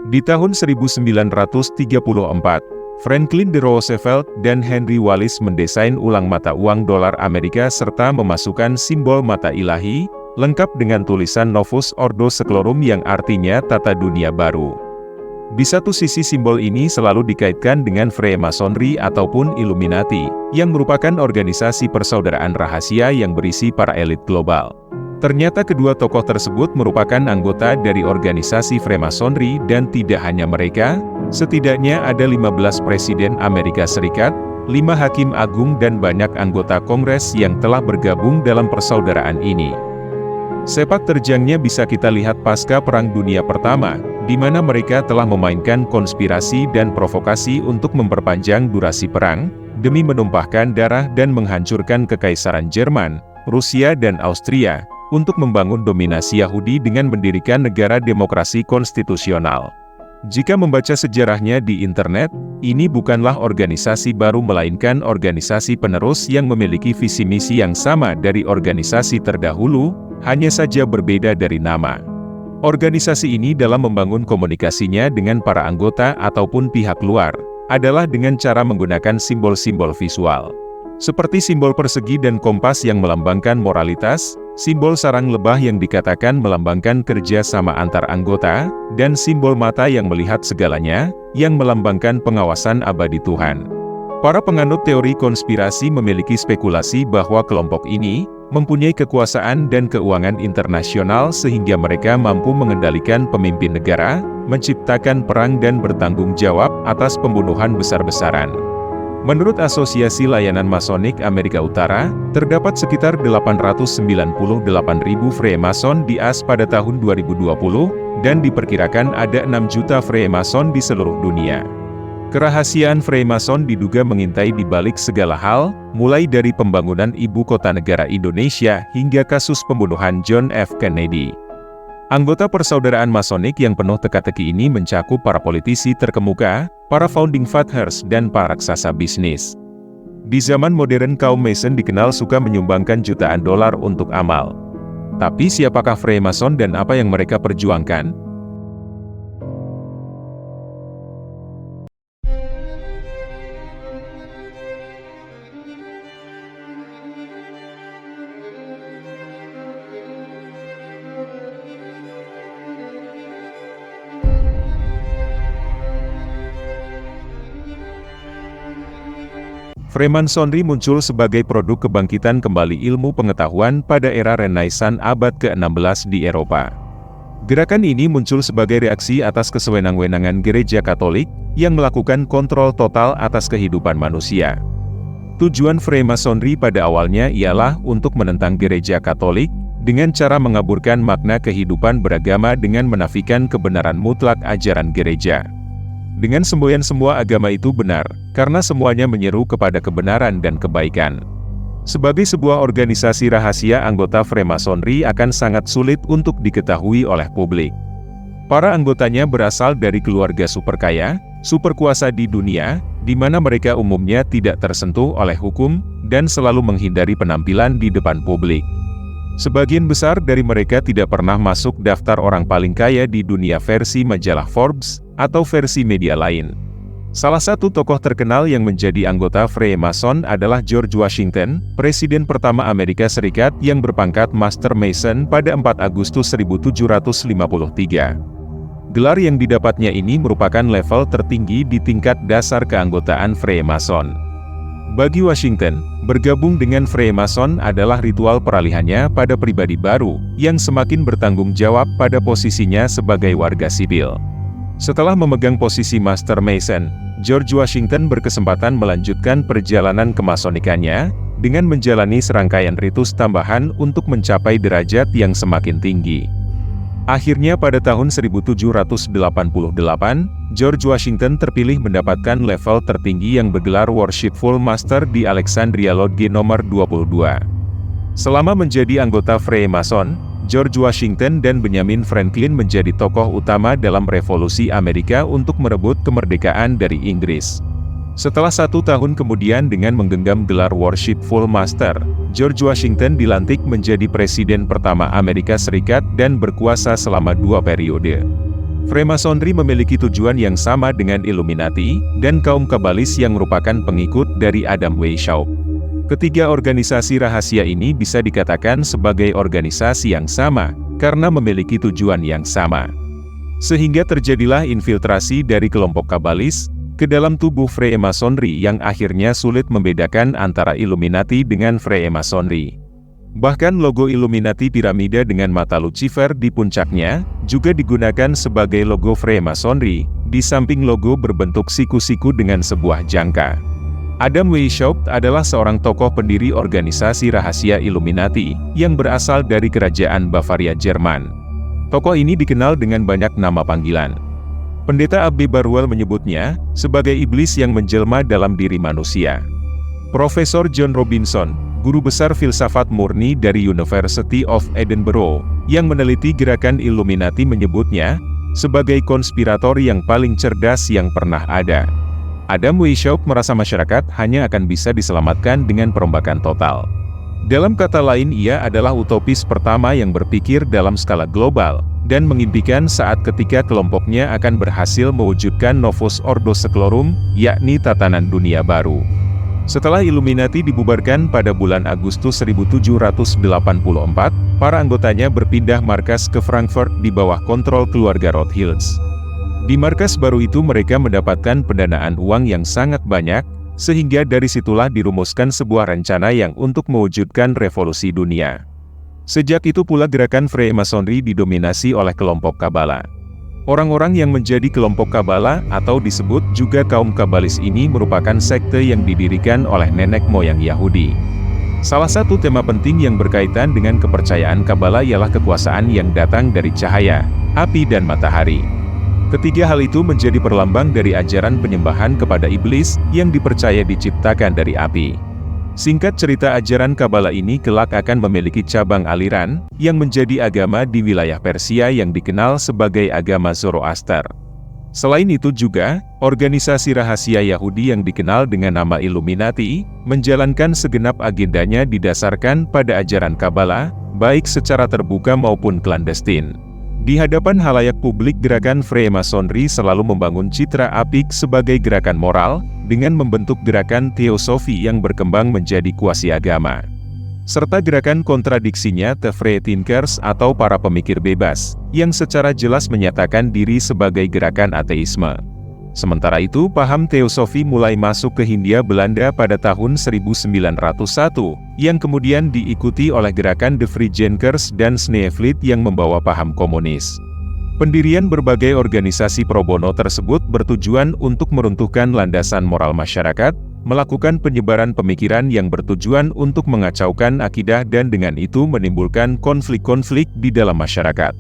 Di tahun 1934, Franklin D. Roosevelt dan Henry Wallace mendesain ulang mata uang dolar Amerika serta memasukkan simbol mata ilahi, lengkap dengan tulisan Novus Ordo Seclorum yang artinya tata dunia baru. Di satu sisi simbol ini selalu dikaitkan dengan Freemasonry ataupun Illuminati, yang merupakan organisasi persaudaraan rahasia yang berisi para elit global. Ternyata kedua tokoh tersebut merupakan anggota dari organisasi Freemasonry dan tidak hanya mereka, setidaknya ada 15 Presiden Amerika Serikat, 5 Hakim Agung dan banyak anggota Kongres yang telah bergabung dalam persaudaraan ini. Sepak terjangnya bisa kita lihat pasca Perang Dunia Pertama, di mana mereka telah memainkan konspirasi dan provokasi untuk memperpanjang durasi perang, demi menumpahkan darah dan menghancurkan Kekaisaran Jerman, Rusia dan Austria, untuk membangun dominasi Yahudi dengan mendirikan negara demokrasi konstitusional. Jika membaca sejarahnya di internet, ini bukanlah organisasi baru melainkan organisasi penerus yang memiliki visi misi yang sama dari organisasi terdahulu, hanya saja berbeda dari nama. Organisasi ini dalam membangun komunikasinya dengan para anggota ataupun pihak luar, adalah dengan cara menggunakan simbol-simbol visual. Seperti simbol persegi dan kompas yang melambangkan moralitas, simbol sarang lebah yang dikatakan melambangkan kerja sama antar anggota, dan simbol mata yang melihat segalanya, yang melambangkan pengawasan abadi Tuhan. Para penganut teori konspirasi memiliki spekulasi bahwa kelompok ini mempunyai kekuasaan dan keuangan internasional sehingga mereka mampu mengendalikan pemimpin negara, menciptakan perang dan bertanggung jawab atas pembunuhan besar-besaran. Menurut Asosiasi Layanan Masonik Amerika Utara, terdapat sekitar 898.000 Freemason di AS pada tahun 2020, dan diperkirakan ada 6 juta Freemason di seluruh dunia. Kerahasiaan Freemason diduga mengintai di balik segala hal, mulai dari pembangunan ibu kota negara Indonesia hingga kasus pembunuhan John F. Kennedy. Anggota persaudaraan Masonik yang penuh teka-teki ini mencakup para politisi terkemuka, para founding fathers dan para raksasa bisnis. Di zaman modern kaum Mason dikenal suka menyumbangkan jutaan dolar untuk amal. Tapi siapakah Freemason dan apa yang mereka perjuangkan? Freemasonry muncul sebagai produk kebangkitan kembali ilmu pengetahuan pada era Renaissance abad ke-16 di Eropa. Gerakan ini muncul sebagai reaksi atas kesewenang-wenangan Gereja Katolik, yang melakukan kontrol total atas kehidupan manusia. Tujuan Freemasonry pada awalnya ialah untuk menentang Gereja Katolik, dengan cara mengaburkan makna kehidupan beragama dengan menafikan kebenaran mutlak ajaran gereja. Dengan semboyan semua agama itu benar, karena semuanya menyeru kepada kebenaran dan kebaikan. Sebagai sebuah organisasi rahasia, anggota Freemasonry akan sangat sulit untuk diketahui oleh publik. Para anggotanya berasal dari keluarga super kaya, super kuasa di dunia, di mana mereka umumnya tidak tersentuh oleh hukum, dan selalu menghindari penampilan di depan publik. Sebagian besar dari mereka tidak pernah masuk daftar orang paling kaya di dunia versi majalah Forbes, atau versi media lain. Salah satu tokoh terkenal yang menjadi anggota Freemason adalah George Washington, Presiden pertama Amerika Serikat yang berpangkat Master Mason pada 4 Agustus 1753. Gelar yang didapatnya ini merupakan level tertinggi di tingkat dasar keanggotaan Freemason. Bagi Washington, bergabung dengan Freemason adalah ritual peralihannya pada pribadi baru, yang semakin bertanggung jawab pada posisinya sebagai warga sipil. Setelah memegang posisi Master Mason, George Washington berkesempatan melanjutkan perjalanan kemasonikannya, dengan menjalani serangkaian ritus tambahan untuk mencapai derajat yang semakin tinggi. Akhirnya pada tahun 1788, George Washington terpilih mendapatkan level tertinggi yang bergelar Worshipful Master di Alexandria Lodge nomor 22. Selama menjadi anggota Freemason, George Washington dan Benjamin Franklin menjadi tokoh utama dalam revolusi Amerika untuk merebut kemerdekaan dari Inggris. Setelah 1 tahun kemudian dengan menggenggam gelar Worshipful Master, George Washington dilantik menjadi Presiden pertama Amerika Serikat dan berkuasa selama 2 periode. Freemasonry memiliki tujuan yang sama dengan Illuminati, dan kaum Kabalis yang merupakan pengikut dari Adam Weishaupt. Ketiga organisasi rahasia ini bisa dikatakan sebagai organisasi yang sama, karena memiliki tujuan yang sama. Sehingga terjadilah infiltrasi dari kelompok Kabalis ke dalam tubuh Freemasonry yang akhirnya sulit membedakan antara Illuminati dengan Freemasonry. Bahkan logo Illuminati piramida dengan mata Lucifer di puncaknya, juga digunakan sebagai logo Freemasonry, di samping logo berbentuk siku-siku dengan sebuah jangka. Adam Weishaupt adalah seorang tokoh pendiri organisasi rahasia Illuminati, yang berasal dari kerajaan Bavaria Jerman. Tokoh ini dikenal dengan banyak nama panggilan. Pendeta Abbe Barwell menyebutnya sebagai iblis yang menjelma dalam diri manusia. Profesor John Robinson, guru besar filsafat murni dari University of Edinburgh, yang meneliti gerakan Illuminati menyebutnya sebagai konspirator yang paling cerdas yang pernah ada. Adam Weishaupt merasa masyarakat hanya akan bisa diselamatkan dengan perombakan total. Dalam kata lain, ia adalah utopis pertama yang berpikir dalam skala global, dan mengimpikan saat ketika kelompoknya akan berhasil mewujudkan Novus Ordo Seclorum, yakni tatanan dunia baru. Setelah Illuminati dibubarkan pada bulan Agustus 1784, para anggotanya berpindah markas ke Frankfurt di bawah kontrol keluarga Rothschilds. Di markas baru itu mereka mendapatkan pendanaan uang yang sangat banyak, sehingga dari situlah dirumuskan sebuah rencana yang untuk mewujudkan revolusi dunia. Sejak itu pula gerakan Freemasonry didominasi oleh kelompok Kabbalah. Orang-orang yang menjadi kelompok Kabbalah atau disebut juga kaum Kabalis ini merupakan sekte yang didirikan oleh nenek moyang Yahudi. Salah satu tema penting yang berkaitan dengan kepercayaan Kabbalah ialah kekuasaan yang datang dari cahaya, api dan matahari. Ketiga hal itu menjadi perlambang dari ajaran penyembahan kepada iblis yang dipercaya diciptakan dari api. Singkat cerita, ajaran Kabbalah ini kelak akan memiliki cabang aliran yang menjadi agama di wilayah Persia yang dikenal sebagai agama Zoroaster. Selain itu juga, organisasi rahasia Yahudi yang dikenal dengan nama Illuminati menjalankan segenap agendanya didasarkan pada ajaran Kabbalah, baik secara terbuka maupun klandestin. Di hadapan halayak publik, gerakan Freemasonry selalu membangun citra apik sebagai gerakan moral, dengan membentuk gerakan teosofi yang berkembang menjadi kuasi agama. Serta gerakan kontradiksinya The Free Thinkers atau para pemikir bebas, yang secara jelas menyatakan diri sebagai gerakan ateisme. Sementara itu, paham teosofi mulai masuk ke Hindia Belanda pada tahun 1901, yang kemudian diikuti oleh gerakan The Freethinkers dan Schneefeld yang membawa paham komunis. Pendirian berbagai organisasi pro bono tersebut bertujuan untuk meruntuhkan landasan moral masyarakat, melakukan penyebaran pemikiran yang bertujuan untuk mengacaukan akidah dan dengan itu menimbulkan konflik-konflik di dalam masyarakat.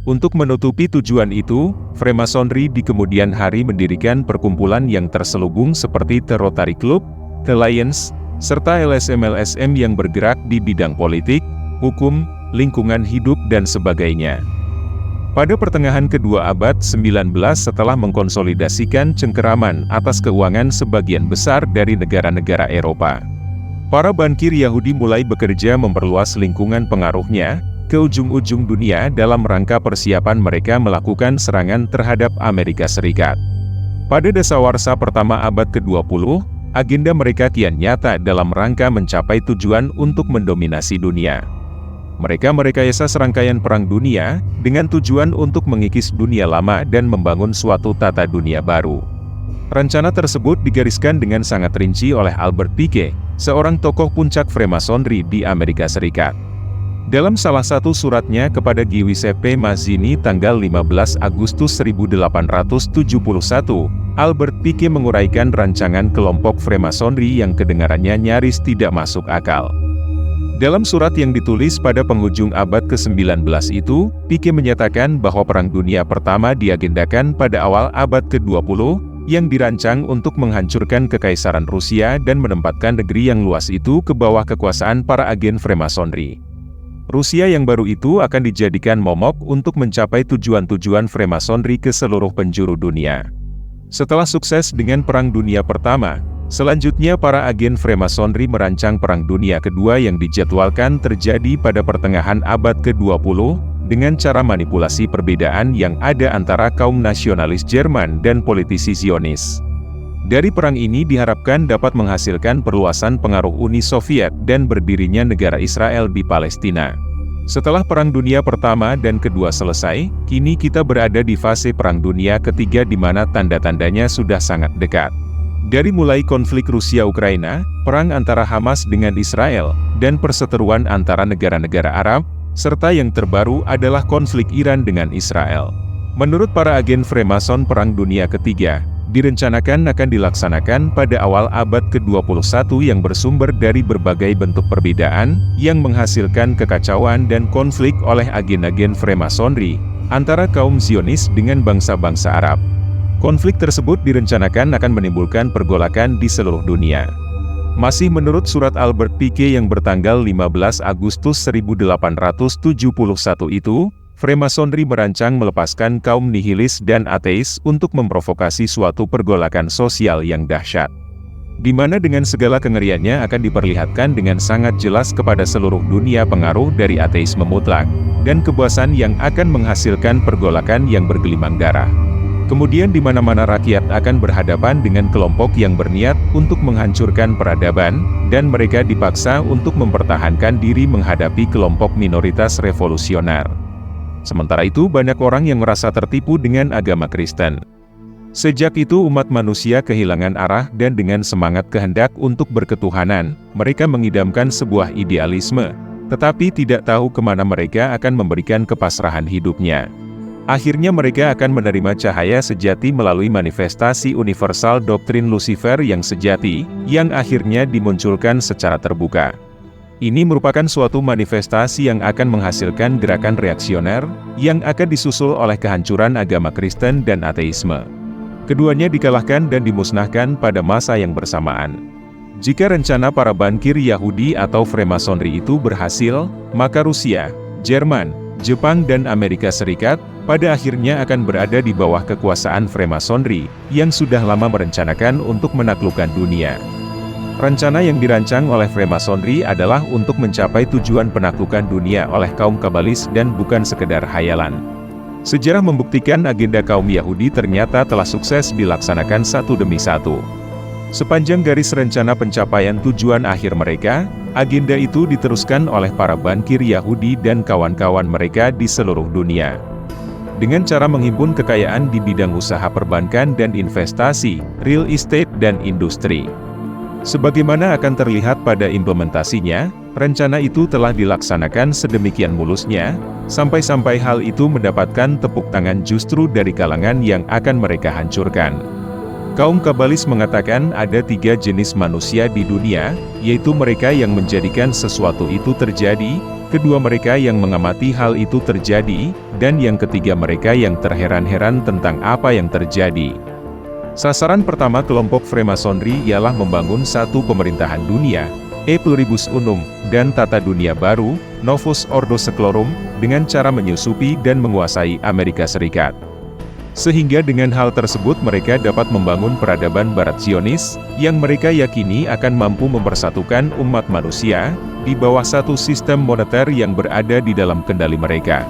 Untuk menutupi tujuan itu, Freemasonry di kemudian hari mendirikan perkumpulan yang terselubung seperti The Rotary Club, The Lions, serta LSM-LSM yang bergerak di bidang politik, hukum, lingkungan hidup dan sebagainya. Pada pertengahan kedua abad 19 setelah mengkonsolidasikan cengkeraman atas keuangan sebagian besar dari negara-negara Eropa, para bankir Yahudi mulai bekerja memperluas lingkungan pengaruhnya ke ujung-ujung dunia dalam rangka persiapan mereka melakukan serangan terhadap Amerika Serikat. Pada dasawarsa pertama abad ke-20, agenda mereka kian nyata dalam rangka mencapai tujuan untuk mendominasi dunia. Mereka merekayasa serangkaian perang dunia, dengan tujuan untuk mengikis dunia lama dan membangun suatu tata dunia baru. Rencana tersebut digariskan dengan sangat rinci oleh Albert Pike, seorang tokoh puncak Freemasonry di Amerika Serikat. Dalam salah satu suratnya kepada Giuseppe Mazzini tanggal 15 Agustus 1871, Albert Pike menguraikan rancangan kelompok Freemasonry yang kedengarannya nyaris tidak masuk akal. Dalam surat yang ditulis pada penghujung abad ke-19 itu, Pike menyatakan bahwa Perang Dunia Pertama diagendakan pada awal abad ke-20, yang dirancang untuk menghancurkan kekaisaran Rusia dan menempatkan negeri yang luas itu ke bawah kekuasaan para agen Freemasonry. Rusia yang baru itu akan dijadikan momok untuk mencapai tujuan-tujuan Freemasonry ke seluruh penjuru dunia. Setelah sukses dengan Perang Dunia Pertama, selanjutnya para agen Freemasonry merancang Perang Dunia Kedua yang dijadwalkan terjadi pada pertengahan abad ke-20, dengan cara manipulasi perbedaan yang ada antara kaum nasionalis Jerman dan politisi Zionis. Dari perang ini diharapkan dapat menghasilkan perluasan pengaruh Uni Soviet dan berdirinya negara Israel di Palestina. Setelah Perang Dunia Pertama dan Kedua selesai, kini kita berada di fase Perang Dunia Ketiga di mana tanda-tandanya sudah sangat dekat. Dari mulai konflik Rusia-Ukraina, perang antara Hamas dengan Israel, dan perseteruan antara negara-negara Arab, serta yang terbaru adalah konflik Iran dengan Israel. Menurut para agen Freemason Perang Dunia Ketiga, direncanakan akan dilaksanakan pada awal abad ke-21 yang bersumber dari berbagai bentuk perbedaan, yang menghasilkan kekacauan dan konflik oleh agen-agen Freemasonry, antara kaum Zionis dengan bangsa-bangsa Arab. Konflik tersebut direncanakan akan menimbulkan pergolakan di seluruh dunia. Masih menurut surat Albert Pike yang bertanggal 15 Agustus 1871 itu, Freemasonry merancang melepaskan kaum nihilis dan ateis untuk memprovokasi suatu pergolakan sosial yang dahsyat. Di mana dengan segala kengeriannya akan diperlihatkan dengan sangat jelas kepada seluruh dunia pengaruh dari ateisme mutlak, dan kebuasan yang akan menghasilkan pergolakan yang bergelimang darah. Kemudian di mana-mana rakyat akan berhadapan dengan kelompok yang berniat untuk menghancurkan peradaban, dan mereka dipaksa untuk mempertahankan diri menghadapi kelompok minoritas revolusioner. Sementara itu banyak orang yang merasa tertipu dengan agama Kristen. Sejak itu umat manusia kehilangan arah dan dengan semangat kehendak untuk berketuhanan, mereka mengidamkan sebuah idealisme, tetapi tidak tahu kemana mereka akan memberikan kepasrahan hidupnya. Akhirnya mereka akan menerima cahaya sejati melalui manifestasi universal doktrin Lucifer yang sejati, yang akhirnya dimunculkan secara terbuka. Ini merupakan suatu manifestasi yang akan menghasilkan gerakan reaksioner, yang akan disusul oleh kehancuran agama Kristen dan ateisme. Keduanya dikalahkan dan dimusnahkan pada masa yang bersamaan. Jika rencana para bankir Yahudi atau Freemasonry itu berhasil, maka Rusia, Jerman, Jepang dan Amerika Serikat, pada akhirnya akan berada di bawah kekuasaan Freemasonry, yang sudah lama merencanakan untuk menaklukkan dunia. Rencana yang dirancang oleh Freemasonry adalah untuk mencapai tujuan penaklukan dunia oleh kaum Kabalis dan bukan sekedar hayalan. Sejarah membuktikan agenda kaum Yahudi ternyata telah sukses dilaksanakan satu demi satu. Sepanjang garis rencana pencapaian tujuan akhir mereka, agenda itu diteruskan oleh para bankir Yahudi dan kawan-kawan mereka di seluruh dunia. Dengan cara menghimpun kekayaan di bidang usaha perbankan dan investasi, real estate dan industri. Sebagaimana akan terlihat pada implementasinya, rencana itu telah dilaksanakan sedemikian mulusnya, sampai-sampai hal itu mendapatkan tepuk tangan justru dari kalangan yang akan mereka hancurkan. Kaum Kabalis mengatakan ada 3 jenis manusia di dunia, yaitu mereka yang menjadikan sesuatu itu terjadi, kedua mereka yang mengamati hal itu terjadi, dan yang ketiga mereka yang terheran-heran tentang apa yang terjadi. Sasaran pertama kelompok Freemasonry ialah membangun satu pemerintahan dunia, E Pluribus Unum, dan tata dunia baru, Novus Ordo Seclorum, dengan cara menyusupi dan menguasai Amerika Serikat. Sehingga dengan hal tersebut mereka dapat membangun peradaban Barat Zionis, yang mereka yakini akan mampu mempersatukan umat manusia, di bawah satu sistem moneter yang berada di dalam kendali mereka.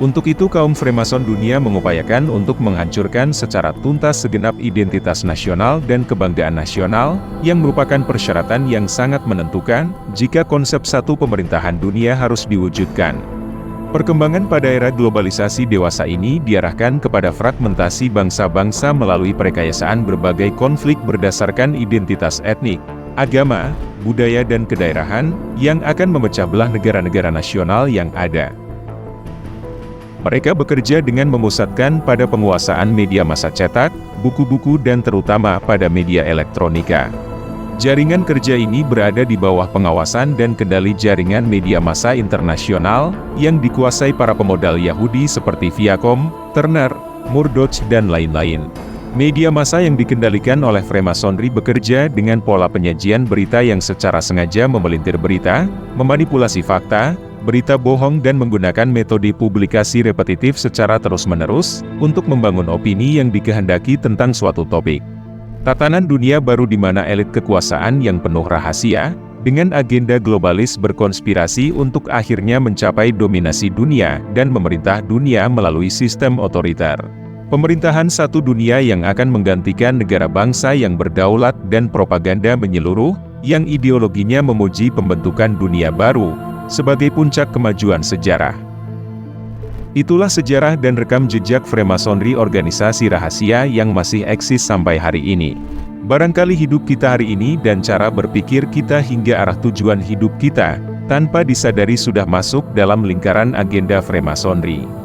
Untuk itu kaum Freemason dunia mengupayakan untuk menghancurkan secara tuntas segenap identitas nasional dan kebanggaan nasional, yang merupakan persyaratan yang sangat menentukan, jika konsep satu pemerintahan dunia harus diwujudkan. Perkembangan pada era globalisasi dewasa ini diarahkan kepada fragmentasi bangsa-bangsa melalui perekayasaan berbagai konflik berdasarkan identitas etnik, agama, budaya dan kedaerahan, yang akan memecah belah negara-negara nasional yang ada. Mereka bekerja dengan memusatkan pada penguasaan media massa cetak, buku-buku dan terutama pada media elektronika. Jaringan kerja ini berada di bawah pengawasan dan kendali jaringan media massa internasional, yang dikuasai para pemodal Yahudi seperti Viacom, Turner, Murdoch dan lain-lain. Media massa yang dikendalikan oleh Freemasonry bekerja dengan pola penyajian berita yang secara sengaja memelintir berita, memanipulasi fakta, berita bohong dan menggunakan metode publikasi repetitif secara terus-menerus, untuk membangun opini yang dikehendaki tentang suatu topik. Tatanan dunia baru di mana elit kekuasaan yang penuh rahasia, dengan agenda globalis berkonspirasi untuk akhirnya mencapai dominasi dunia dan memerintah dunia melalui sistem otoriter. Pemerintahan satu dunia yang akan menggantikan negara bangsa yang berdaulat dan propaganda menyeluruh, yang ideologinya memuji pembentukan dunia baru, sebagai puncak kemajuan sejarah. Itulah sejarah dan rekam jejak Freemasonry, organisasi rahasia yang masih eksis sampai hari ini. Barangkali hidup kita hari ini dan cara berpikir kita hingga arah tujuan hidup kita, tanpa disadari sudah masuk dalam lingkaran agenda Freemasonry.